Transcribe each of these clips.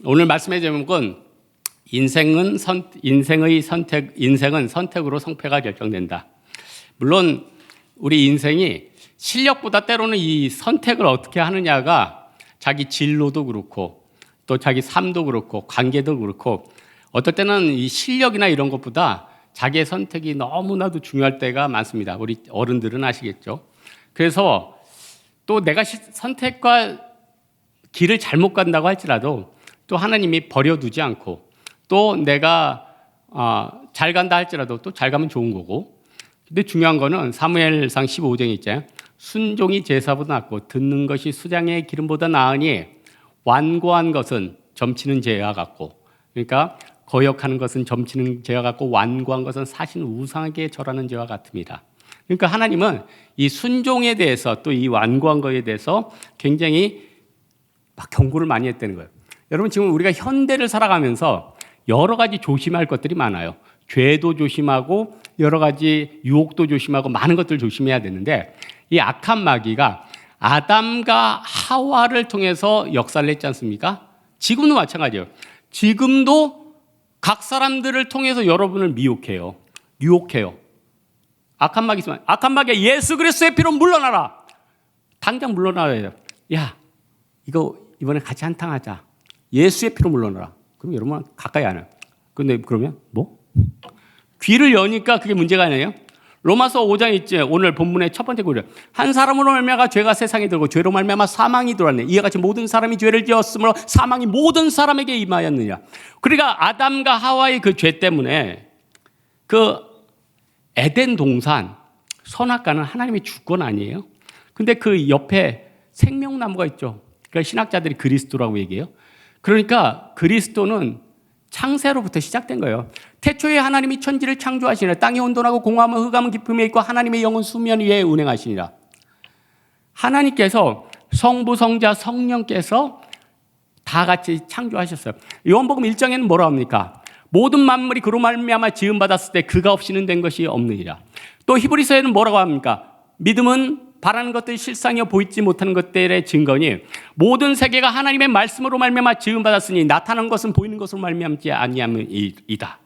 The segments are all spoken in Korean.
오늘 말씀의 제목은 인생은 선택으로 성패가 결정된다. 물론 우리 인생이 실력보다 때로는 이 선택을 어떻게 하느냐가 자기 진로도 그렇고 또 자기 삶도 그렇고 관계도 그렇고 어떨 때는 이 실력이나 이런 것보다 자기의 선택이 너무나도 중요할 때가 많습니다. 우리 어른들은 아시겠죠? 그래서 또 내가 선택과 길을 잘못 간다고 할지라도 또 하나님이 버려두지 않고 또 내가 잘 간다 할지라도 또 잘 가면 좋은 거고. 근데 중요한 거는 사무엘상 15장에 있잖아요. 순종이 제사보다 낫고 듣는 것이 수장의 기름보다 나으니 완고한 것은 점치는 재와 같고, 그러니까 거역하는 것은 점치는 재와 같고 완고한 것은 사신 우상에게 절하는 재와 같습니다. 그러니까 하나님은 이 순종에 대해서 또 이 완고한 것에 대해서 굉장히 막 경고를 많이 했다는 거예요. 여러분 지금 우리가 현대를 살아가면서 여러 가지 조심할 것들이 많아요. 죄도 조심하고 여러 가지 유혹도 조심하고 많은 것들을 조심해야 되는데 이 악한 마귀가 아담과 하와를 통해서 역사를 했지 않습니까? 지금도 마찬가지예요. 지금도 각 사람들을 통해서 여러분을 미혹해요. 유혹해요. 악한 마귀 있으면 악한 마귀가 예수 그리스도의 피로 물러나라. 당장 물러나야 돼요. 야, 이거 이번에 같이 한탕 하자. 예수의 피로 물러나라. 그럼 여러분 가까이 안 해요. 근데 그러면 뭐? 귀를 여니까 그게 문제가 아니에요. 로마서 5장 있지. 오늘 본문의 첫 번째 구절. 한 사람으로 말미암아 죄가 세상에 들고 죄로 말미암아 사망이 들어왔네. 이와 같이 모든 사람이 죄를 지었으므로 사망이 모든 사람에게 임하였느냐. 그러니까 아담과 하와의 그 죄 때문에 그 에덴 동산 선악과는 하나님의 주권 아니에요. 근데 그 옆에 생명나무가 있죠. 그러니까 신학자들이 그리스도라고 얘기해요. 그러니까 그리스도는 창세로부터 시작된 거예요. 태초에 하나님이 천지를 창조하시니라. 땅이 온돈하고 공허하며 흑암은 깊음에 있고 하나님의 영은 수면 위에 운행하시니라. 하나님께서 성부, 성자, 성령께서 다 같이 창조하셨어요. 요한복음 1장에는 뭐라고 합니까? 모든 만물이 그로 말미암아 지음받았을 때 그가 없이는 된 것이 없느니라. 또 히브리서에는 뭐라고 합니까? 믿음은 바라는 것들이 실상이요 보이지 못하는 것들의 증거니 모든 세계가 하나님의 말씀으로 말미암아 지음받았으니 나타난 것은 보이는 것으로 말미암지 아니함이다.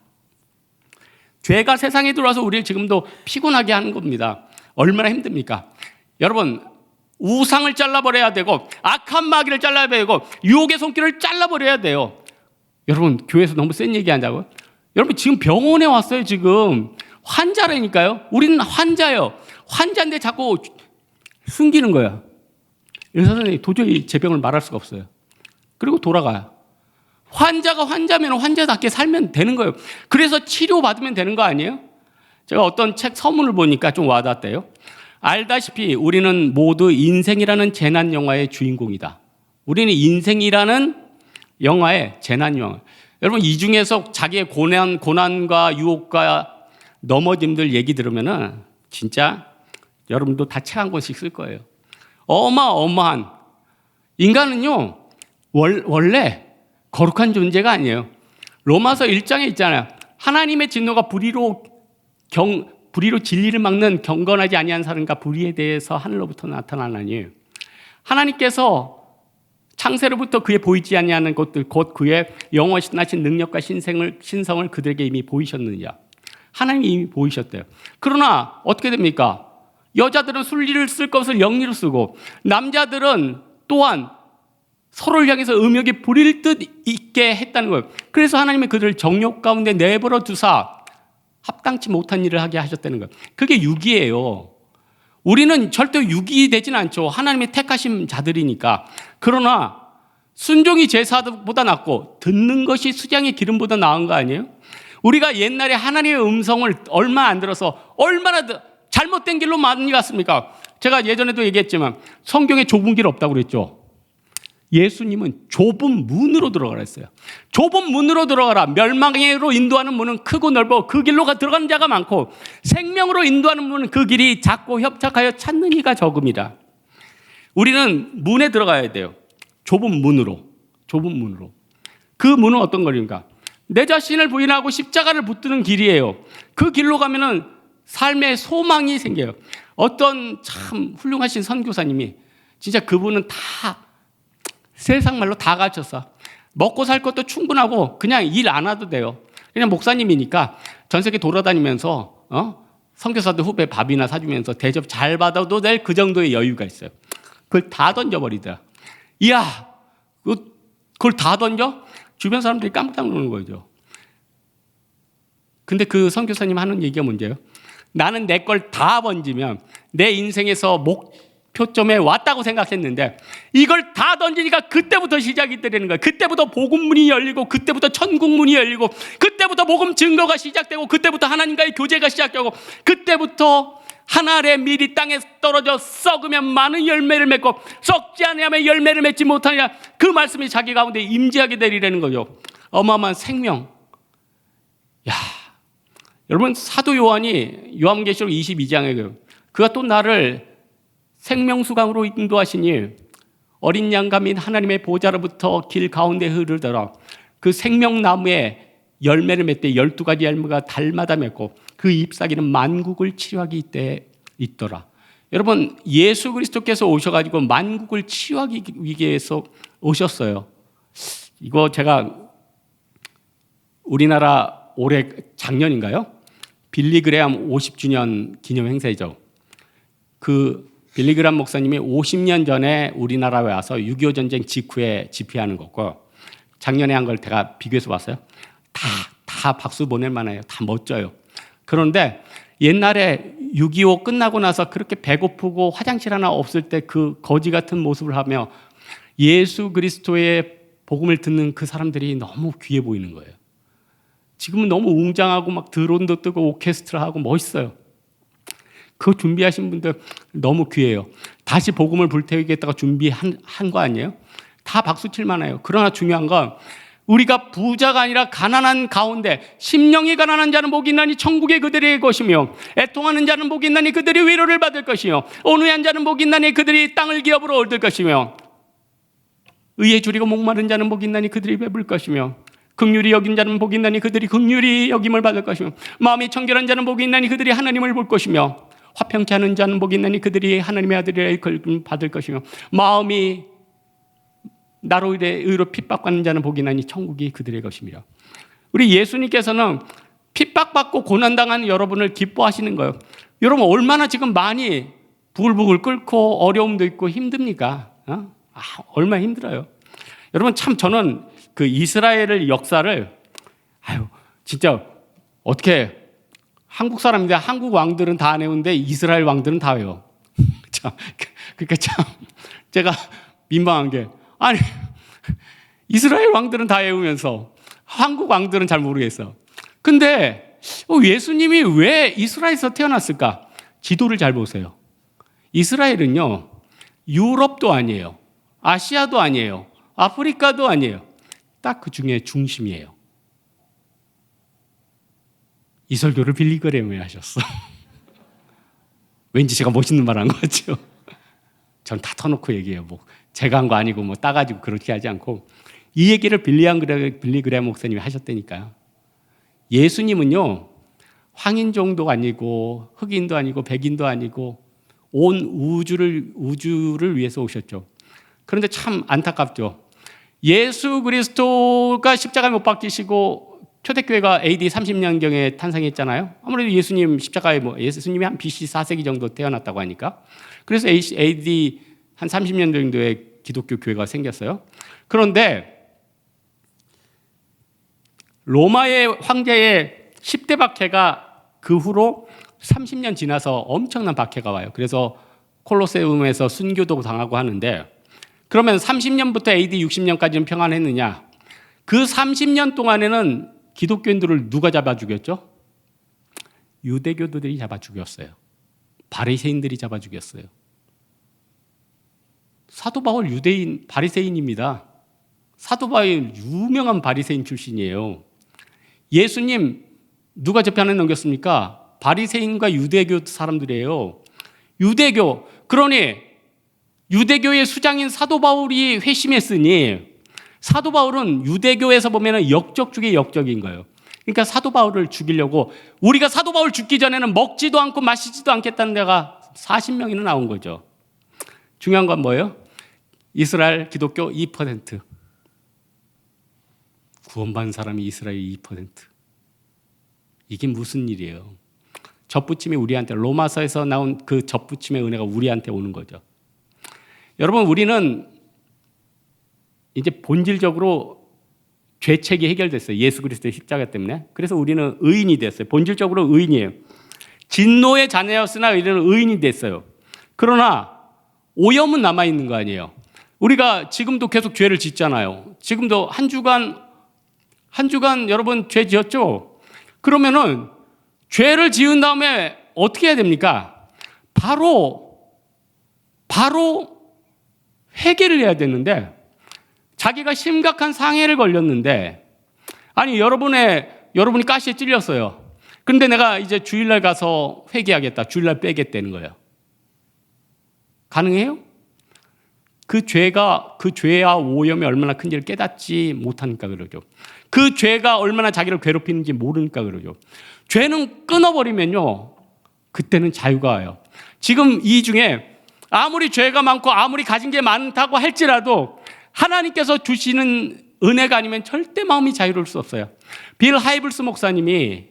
죄가 세상에 들어와서 우리를 지금도 피곤하게 하는 겁니다. 얼마나 힘듭니까? 여러분 우상을 잘라버려야 되고 악한 마귀를 잘라야 되고 유혹의 손길을 잘라버려야 돼요. 여러분 교회에서 너무 센 얘기 한다고요? 여러분 지금 병원에 왔어요. 지금 환자라니까요. 우리는 환자예요. 환자인데 자꾸 숨기는 거야. 의사 선생님이 도저히 제 병을 말할 수가 없어요. 그리고 돌아가요. 환자가 환자면 환자답게 살면 되는 거예요. 그래서 치료받으면 되는 거 아니에요? 제가 어떤 책 서문을 보니까 좀 와닿았대요. 알다시피 우리는 모두 인생이라는 재난 영화의 주인공이다. 우리는 인생이라는 영화의 재난 영화. 여러분 이 중에서 자기의 고난과 유혹과 넘어짐들 얘기 들으면은 진짜 여러분도 다 책 한 권씩 쓸 거예요. 어마어마한 인간은요 원래 거룩한 존재가 아니에요. 로마서 1장에 있잖아요. 하나님의 진노가 불의로 진리를 막는 경건하지 아니한 사람과 불의에 대해서 하늘로부터 나타나나니 하나님께서 창세로부터 그의 보이지 아니하는 것들 곧 그의 영원하신 능력과 신성을 그들에게 이미 보이셨느냐. 하나님이 이미 보이셨대요. 그러나 어떻게 됩니까? 여자들은 순리를 쓸 것을 영리로 쓰고 남자들은 또한 서로를 향해서 음욕이 부릴 듯 있게 했다는 거예요. 그래서 하나님이 그들을 정욕 가운데 내버려 두사 합당치 못한 일을 하게 하셨다는 거예요. 그게 유기예요. 우리는 절대 유기되진 않죠. 하나님의 택하신 자들이니까. 그러나 순종이 제사보다 낫고 듣는 것이 수장의 기름보다 나은 거 아니에요? 우리가 옛날에 하나님의 음성을 얼마 안 들어서 얼마나 잘못된 길로 많이 갔습니까? 제가 예전에도 얘기했지만 성경에 좁은 길 없다고 그랬죠. 예수님은 좁은 문으로 들어가라 했어요. 좁은 문으로 들어가라. 멸망으로 인도하는 문은 크고 넓어 그 길로 들어가는 자가 많고 생명으로 인도하는 문은 그 길이 작고 협착하여 찾는 이가 적음이다. 우리는 문에 들어가야 돼요. 좁은 문으로. 그 문은 어떤 거리입니까? 내 자신을 부인하고 십자가를 붙드는 길이에요. 그 길로 가면은 삶의 소망이 생겨요. 어떤 참 훌륭하신 선교사님이 진짜 그분은 다 세상 말로 다 갖췄어. 먹고 살 것도 충분하고 그냥 일 안 해도 돼요. 그냥 목사님이니까 전 세계 돌아다니면서 선교사들 후배 밥이나 사주면서 대접 잘 받아도 될 그 정도의 여유가 있어요. 그걸 다 던져버리더라. 이야, 그걸 다 던져? 주변 사람들이 깜짝 놀라는 거죠. 근데 그 선교사님 하는 얘기가 문제예요. 나는 내 걸 다 던지면 내 인생에서 목표점에 왔다고 생각했는데 이걸 다 던지니까 그때부터 시작이 되는 거예요. 그때부터 복음문이 열리고 그때부터 천국문이 열리고 그때부터 복음 증거가 시작되고 그때부터 하나님과의 교제가 시작되고 그때부터 하늘의 밀이 땅에 떨어져 썩으면 많은 열매를 맺고 썩지 아니하면 열매를 맺지 못하냐, 그 말씀이 자기 가운데 임재하게 되리라는 거죠. 어마어마한 생명. 야, 여러분, 사도 요한이 요한계시록 22장에 그가 또 나를 생명수강으로 인도하시니 어린 양과 및 하나님의 보좌로부터 길 가운데 흐르더라. 그 생명나무에 열매를 맺되 12가지 열매가 달마다 맺고 그 잎사귀는 만국을 치유하기 이때 있더라. 여러분, 예수 그리스도께서 오셔가지고 만국을 치유하기 위해서 오셨어요. 이거 제가 우리나라 올해 작년인가요? 빌리그레암 50주년 기념 행사이죠. 그 빌리그레암 목사님이 50년 전에 우리나라에 와서 6.25 전쟁 직후에 집회하는 것과 작년에 한 걸 제가 비교해서 봤어요. 다 박수 보낼 만해요. 다 멋져요. 그런데 옛날에 6.25 끝나고 나서 그렇게 배고프고 화장실 하나 없을 때 그 거지 같은 모습을 하며 예수 그리스도의 복음을 듣는 그 사람들이 너무 귀해 보이는 거예요. 지금은 너무 웅장하고 막 드론도 뜨고 오케스트라 하고 멋있어요. 그거 준비하신 분들 너무 귀해요. 다시 복음을 불태우겠다가 준비한 거 아니에요? 다 박수 칠 만해요. 그러나 중요한 건 우리가 부자가 아니라 가난한 가운데 심령이 가난한 자는 복이 있나니 천국의 그들의 것이며 애통하는 자는 복이 있나니 그들이 위로를 받을 것이며 온유한 자는 복이 있나니 그들이 땅을 기업으로 얻을 것이며 의에 줄이고 목마른 자는 복이 있나니 그들이 배부를 것이며 긍휼히 여긴 자는 복이 있나니 그들이 긍휼히 여김을 받을 것이며 마음이 청결한 자는 복이 있나니 그들이 하나님을 볼 것이며 화평치 않은 자는 복이 있나니 그들이 하나님의 아들이라 일컬음 받을 것이며 마음이 나로 인해 의로 핍박받는 자는 복이 있나니 천국이 그들의 것입니다. 우리 예수님께서는 핍박받고 고난당하는 여러분을 기뻐하시는 거예요. 여러분, 얼마나 지금 많이 부글부글 끓고 어려움도 있고 힘듭니까? 얼마나 힘들어요. 여러분, 참 저는 그 이스라엘의 역사를 진짜 어떻게 한국 사람인데 한국 왕들은 다 안 외우는데 이스라엘 왕들은 다 외워. 그러니까 참 제가 민망한 게, 아니 이스라엘 왕들은 다 외우면서 한국 왕들은 잘 모르겠어. 근데 예수님이 왜 이스라엘에서 태어났을까? 지도를 잘 보세요. 이스라엘은요, 유럽도 아니에요, 아시아도 아니에요, 아프리카도 아니에요. 딱 그 중에 중심이에요. 이 설교를 빌리그레암이 하셨어. 왠지 제가 멋있는 말 한 거 같죠? 전 다 터놓고 얘기해요. 뭐 제가 한 거 아니고 뭐 따가지고 그렇게 하지 않고 이 얘기를 빌리그레암 목사님이 하셨다니까요. 예수님은요, 황인종도 아니고 흑인도 아니고 백인도 아니고 온 우주를 위해서 오셨죠. 그런데 참 안타깝죠. 예수 그리스도가 십자가에 못 박히시고 초대교회가 AD 30년경에 탄생했잖아요. 아무래도 예수님 십자가에 예수님이 한 BC 4세기 정도 태어났다고 하니까. 그래서 AD 한 30년 정도의 기독교 교회가 생겼어요. 그런데 로마의 황제의 10대 박해가 그 후로 30년 지나서 엄청난 박해가 와요. 그래서 콜로세움에서 순교도 당하고 하는데, 그러면 30년부터 AD 60년까지는 평안했느냐? 그 30년 동안에는 기독교인들을 누가 잡아 죽였죠? 유대교도들이 잡아 죽였어요. 바리새인들이 잡아 죽였어요. 사도 바울 바리새인입니다. 사도 바울 유명한 바리새인 출신이에요. 예수님 누가 재판에 넘겼습니까? 바리새인과 유대교 사람들이에요. 유대교. 그러니 유대교의 수장인 사도 바울이 회심했으니 사도 바울은 유대교에서 보면 역적 중에 역적인 거예요. 그러니까 사도 바울을 죽이려고, 우리가 사도 바울 죽기 전에는 먹지도 않고 마시지도 않겠다는 데가 40명이나 나온 거죠. 중요한 건 뭐예요? 이스라엘 기독교 2%. 구원받은 사람이 이스라엘 2%. 이게 무슨 일이에요? 접붙임이 우리한테, 로마서에서 나온 그 접붙임의 은혜가 우리한테 오는 거죠. 여러분, 우리는 이제 본질적으로 죄책이 해결됐어요. 예수 그리스도의 십자가 때문에. 그래서 우리는 의인이 됐어요. 본질적으로 의인이에요. 진노의 자녀였으나 우리는 의인이 됐어요. 그러나 오염은 남아있는 거 아니에요. 우리가 지금도 계속 죄를 짓잖아요. 지금도 한 주간 여러분 죄 지었죠? 그러면은 죄를 지은 다음에 어떻게 해야 됩니까? 바로 회개를 해야 되는데, 자기가 심각한 상해를 걸렸는데, 아니 여러분이 가시에 찔렸어요. 그런데 내가 이제 주일날 가서 회개하겠다, 주일날 빼겠다는 거예요. 가능해요? 그 죄와 오염이 얼마나 큰지를 깨닫지 못하니까 그러죠. 그 죄가 얼마나 자기를 괴롭히는지 모르니까 그러죠. 죄는 끊어버리면요, 그때는 자유가 와요. 지금 이 중에 아무리 죄가 많고 아무리 가진 게 많다고 할지라도 하나님께서 주시는 은혜가 아니면 절대 마음이 자유로울 수 없어요. 빌 하이블스 목사님이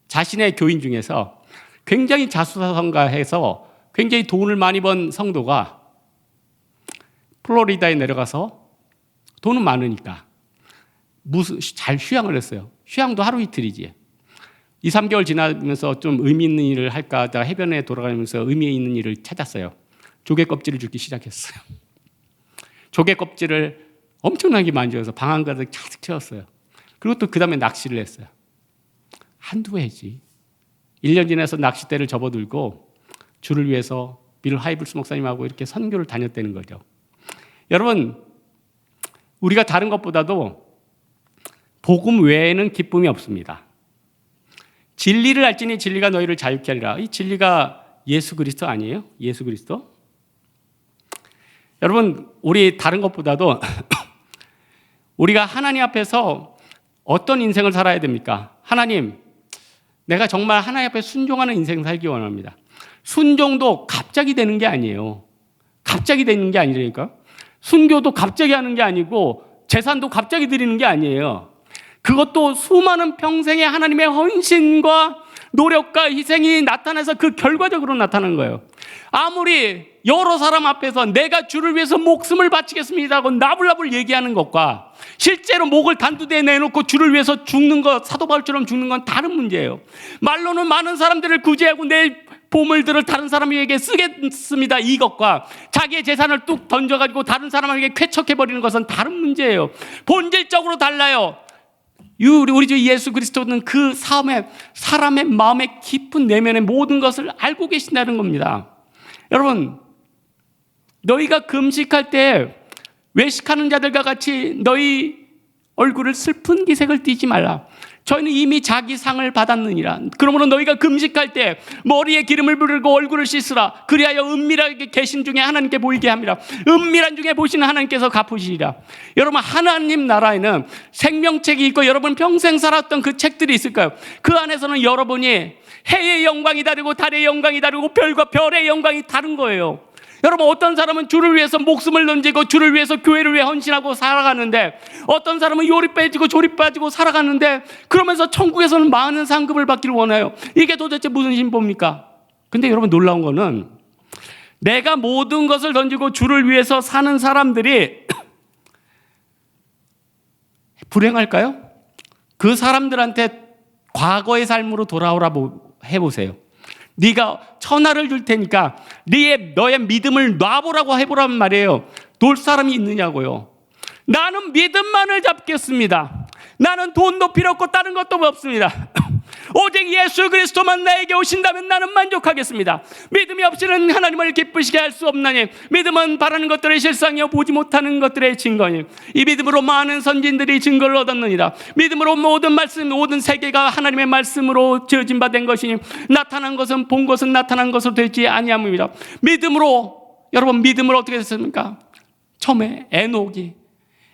자신의 교인 중에서 굉장히 자수성가해서 굉장히 돈을 많이 번 성도가 플로리다에 내려가서 돈은 많으니까 잘 휴양을 했어요. 휴양도 하루 이틀이지. 2, 3개월 지나면서 좀 의미 있는 일을 할까 하다가 해변에 돌아가면서 의미 있는 일을 찾았어요. 조개 껍질을 줍기 시작했어요. 조개 껍질을 엄청나게 만져서 방 한 가득 가득 채웠어요. 그리고 또 그 다음에 낚시를 했어요. 한두 해지. 1년 지나서 낚싯대를 접어들고 주를 위해서 빌 하이블스 목사님하고 이렇게 선교를 다녔다는 거죠. 여러분, 우리가 다른 것보다도 복음 외에는 기쁨이 없습니다. 진리를 알지니 진리가 너희를 자유케 하리라. 이 진리가 예수 그리스도 아니에요? 예수 그리스도? 여러분, 우리 다른 것보다도 우리가 하나님 앞에서 어떤 인생을 살아야 됩니까? 하나님, 내가 정말 하나님 앞에 순종하는 인생 살기 원합니다. 순종도 갑자기 되는 게 아니에요. 갑자기 되는 게 아니라니까. 순교도 갑자기 하는 게 아니고 재산도 갑자기 드리는 게 아니에요. 그것도 수많은 평생의 하나님의 헌신과 노력과 희생이 나타나서 그 결과적으로 나타나는 거예요. 아무리 여러 사람 앞에서 내가 주를 위해서 목숨을 바치겠습니다 하고 나불나불 얘기하는 것과 실제로 목을 단두대에 내놓고 주를 위해서 죽는 것, 사도 바울처럼 죽는 건 다른 문제예요. 말로는 많은 사람들을 구제하고 내 보물들을 다른 사람에게 쓰겠습니다, 이것과 자기의 재산을 뚝 던져가지고 다른 사람에게 쾌척해버리는 것은 다른 문제예요. 본질적으로 달라요. 우리 주 예수 그리스도는 그 사람의 마음의 깊은 내면의 모든 것을 알고 계신다는 겁니다. 여러분, 너희가 금식할 때 외식하는 자들과 같이 너희 얼굴을 슬픈 기색을 띠지 말라. 저희는 이미 자기 상을 받았느니라. 그러므로 너희가 금식할 때 머리에 기름을 부르고 얼굴을 씻으라. 그리하여 은밀하게 계신 중에 하나님께 보이게 합니다. 은밀한 중에 보시는 하나님께서 갚으시리라. 여러분, 하나님 나라에는 생명책이 있고 여러분 평생 살았던 그 책들이 있을까요? 그 안에서는 여러분이 해의 영광이 다르고 달의 영광이 다르고 별과 별의 영광이 다른 거예요. 여러분, 어떤 사람은 주를 위해서 목숨을 던지고 주를 위해서 교회를 위해 헌신하고 살아가는데, 어떤 사람은 요리 빠지고 조리 빠지고 살아가는데, 그러면서 천국에서는 많은 상급을 받기를 원해요. 이게 도대체 무슨 신보입니까? 근데 여러분, 놀라운 거는 내가 모든 것을 던지고 주를 위해서 사는 사람들이 불행할까요? 그 사람들한테 과거의 삶으로 돌아오라 해보세요. 네가 천하를 줄 테니까 너의 믿음을 놔보라고 해보란 말이에요. 놀 사람이 있느냐고요. 나는 믿음만을 잡겠습니다. 나는 돈도 필요 없고 다른 것도 없습니다. 오직 예수 그리스도만 나에게 오신다면 나는 만족하겠습니다. 믿음이 없이는 하나님을 기쁘시게 할 수 없나니 믿음은 바라는 것들의 실상이요 보지 못하는 것들의 증거니 이 믿음으로 많은 선진들이 증거를 얻었느니라. 믿음으로 모든 말씀 모든 세계가 하나님의 말씀으로 지어진 바 된 것이니 나타난 것은 본 것은 나타난 것으로 되지 아니함입니다. 믿음으로, 여러분, 믿음으로 어떻게 됐습니까? 처음에 에녹이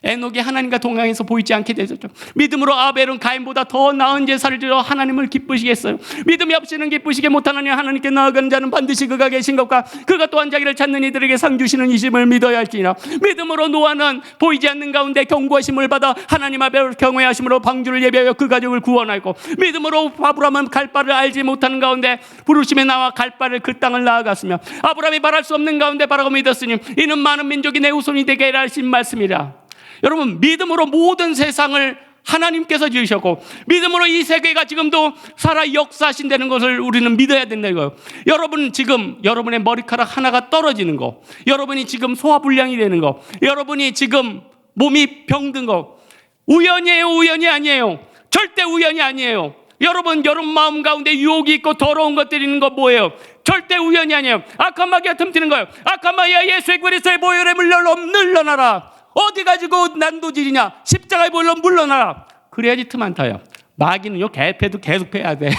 에녹이 하나님과 동행해서 보이지 않게 되었죠. 믿음으로 아벨은 가인보다 더 나은 제사를 드려 하나님을 기쁘시게 했어요. 믿음이 없이는 기쁘시게 못하느니 하나님께 나아가는 자는 반드시 그가 계신 것과 그가 또한 자기를 찾는 이들에게 상 주시는 이심을 믿어야 할지니라. 믿음으로 노아는 보이지 않는 가운데 경고하심을 받아 하나님 앞에 경외하심으로 방주를 예비하여 그 가족을 구원하였고, 믿음으로 아브라함은 갈 바를 알지 못하는 가운데 부르심에 나와 갈 바를 그 땅을 나아갔으며, 아브라함이 말할 수 없는 가운데 바라고 믿었으니 이는 많은 민족이 내 후손이 되게 하라 하신 말씀이라. 여러분, 믿음으로 모든 세상을 하나님께서 지으셨고, 믿음으로 이 세계가 지금도 살아 역사하신다는 것을 우리는 믿어야 된다 이거예요. 여러분, 지금 여러분의 머리카락 하나가 떨어지는 거, 여러분이 지금 소화불량이 되는 거, 여러분이 지금 몸이 병든 거, 우연이에요? 우연이 아니에요. 절대 우연이 아니에요. 여러분, 여러분 마음 가운데 유혹이 있고 더러운 것들이 있는 거 뭐예요? 절대 우연이 아니에요. 악한 마귀가 틈티는 거예요. 악한 마귀야, 예수의 그리스도의 보혈의 물로 물러나라. 어디 가지고 난도질이냐? 십자가의 보혈로 물러나라. 그래야지 틈 안 타요. 마귀는요, 개패도 계속 패야 돼.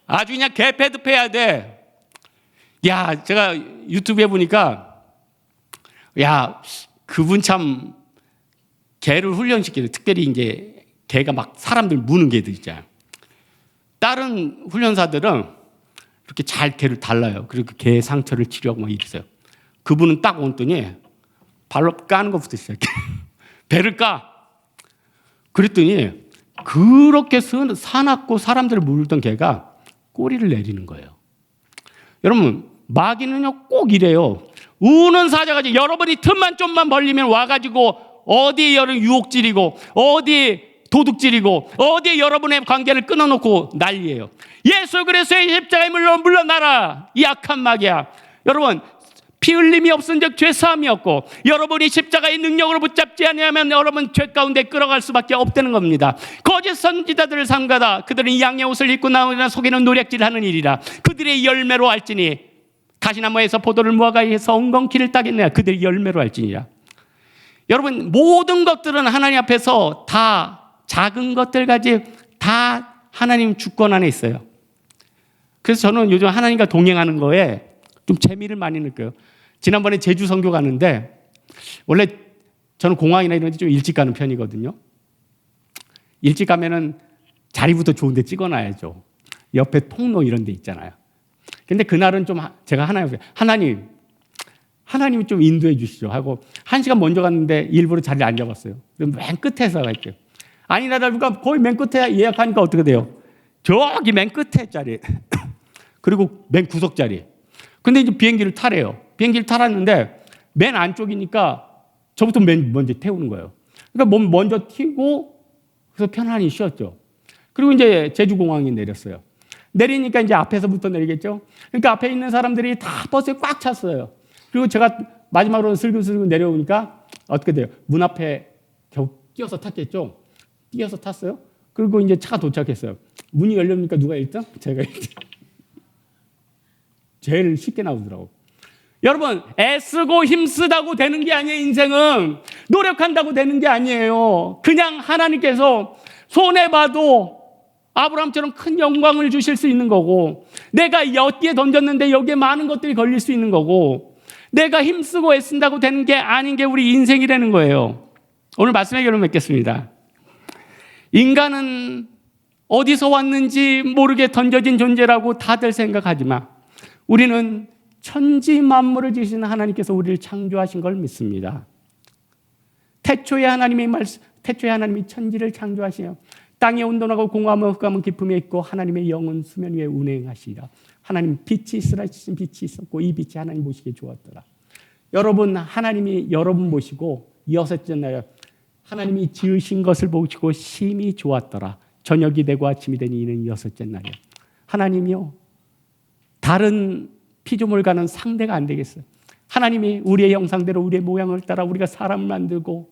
아주 그냥 개패도 패야 돼. 야, 제가 유튜브에 보니까, 야, 그분 참 개를 훈련시키는, 특별히 이제 개가 막 사람들 무는 개들 있잖아요. 다른 훈련사들은 이렇게 잘 개를 달라요. 그리고 개 상처를 치료하고 막 이랬어요. 그분은 딱 온더니 발로 까는 것부터 시작해. 배를 까. 그랬더니 그렇게 사납고 사람들을 물던 개가 꼬리를 내리는 거예요. 여러분, 마귀는요 꼭 이래요. 우는 사자같이 여러분이 틈만 좀만 벌리면 와가지고 어디 여러분 유혹질이고 어디 도둑질이고 어디 여러분의 관계를 끊어놓고 난리예요. 예수 그리스도의 십자가의 물로 물러나라. 이 악한 마귀야. 여러분, 피 흘림이 없은즉 죄 사함이 없고, 여러분이 십자가의 능력으로 붙잡지 아니하면 여러분 죄 가운데 끌어갈 수밖에 없다는 겁니다. 거짓 선지자들을 삼가다 그들은 양의 옷을 입고 나오나 속에는 노략질하는 일이라. 그들의 열매로 알지니 가시나무에서 포도를 무화과에서 엉겅퀴를 따겠느냐. 그들의 열매로 알지니라. 여러분, 모든 것들은 하나님 앞에서 다 작은 것들까지 다 하나님 주권 안에 있어요. 그래서 저는 요즘 하나님과 동행하는 거에 좀 재미를 많이 느껴요. 지난번에 제주 선교 가는데, 원래 저는 공항이나 이런 데 좀 일찍 가는 편이거든요. 일찍 가면은 자리부터 좋은 데 찍어놔야죠. 옆에 통로 이런 데 있잖아요. 근데 그날은 좀 제가 하나님이 좀 인도해 주시죠 하고 1시간 먼저 갔는데 일부러 자리를 안 잡았어요. 그럼 맨 끝에서 갈게요. 아니, 나라니까 거의 맨 끝에 예약하니까 어떻게 돼요? 저기 맨 끝에 자리. 그리고 맨 구석 자리. 근데 이제 비행기를 타래요. 비행기를 타랐는데 맨 안쪽이니까 저부터 맨 먼저 태우는 거예요. 그러니까 먼저 튀고 그래서 편안히 쉬었죠. 그리고 이제 제주공항에 내렸어요. 내리니까 이제 앞에서부터 내리겠죠. 그러니까 앞에 있는 사람들이 다 버스에 꽉 찼어요. 그리고 제가 마지막으로 슬금슬금 내려오니까 어떻게 돼요? 문 앞에 겨우 뛰어서 탔겠죠. 뛰어서 탔어요. 그리고 이제 차가 도착했어요. 문이 열리니까 누가 1등? 제가 1등. 제일 쉽게 나오더라고. 여러분, 애쓰고 힘쓰다고 되는 게 아니에요. 인생은 노력한다고 되는 게 아니에요. 그냥 하나님께서 손해봐도 아브라함처럼 큰 영광을 주실 수 있는 거고, 내가 여기에 던졌는데 여기에 많은 것들이 걸릴 수 있는 거고, 내가 힘쓰고 애쓴다고 되는 게 아닌 게 우리 인생이라는 거예요. 오늘 말씀의 결론 맺겠습니다. 인간은 어디서 왔는지 모르게 던져진 존재라고 다들 생각하지만 우리는 천지 만물을 지으시는 하나님께서 우리를 창조하신 걸 믿습니다. 태초에 하나님이 천지를 창조하시며 땅의 온도하고 공허함과 흑암은 깊음에 있고 하나님의 영은 수면 위에 운행하시리라. 하나님 빛이 있으라 하신 빛이 있었고 이 빛이 하나님 보시기에 좋았더라. 여러분, 하나님이 여러분 보시고 여섯째 날 하나님이 지으신 것을 보시고 심히 좋았더라. 저녁이 되고 아침이 되니 이는 여섯째 날이야. 하나님이요, 다른 피조물과는 상대가 안 되겠어요. 하나님이 우리의 형상대로 우리의 모양을 따라 우리가 사람을 만들고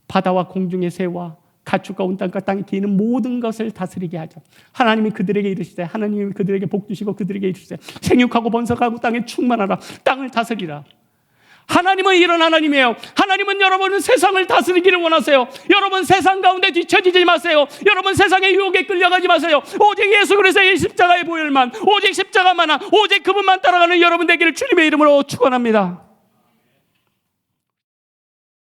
바다와 공중의 새와 가축과 온 땅과 땅에 기는 모든 것을 다스리게 하자. 하나님이 그들에게 이르시되, 하나님이 그들에게 복 주시고 그들에게 이르시되 생육하고 번성하고 땅에 충만하라. 땅을 다스리라. 하나님은 이런 하나님이에요. 하나님은 여러분은 세상을 다스리기를 원하세요. 여러분 세상 가운데 뒤처지지 마세요. 여러분 세상의 유혹에 끌려가지 마세요. 오직 예수 그리스도의 십자가의 보혈만, 오직 십자가만, 오직 그분만 따라가는 여러분 되기를 주님의 이름으로 축원합니다.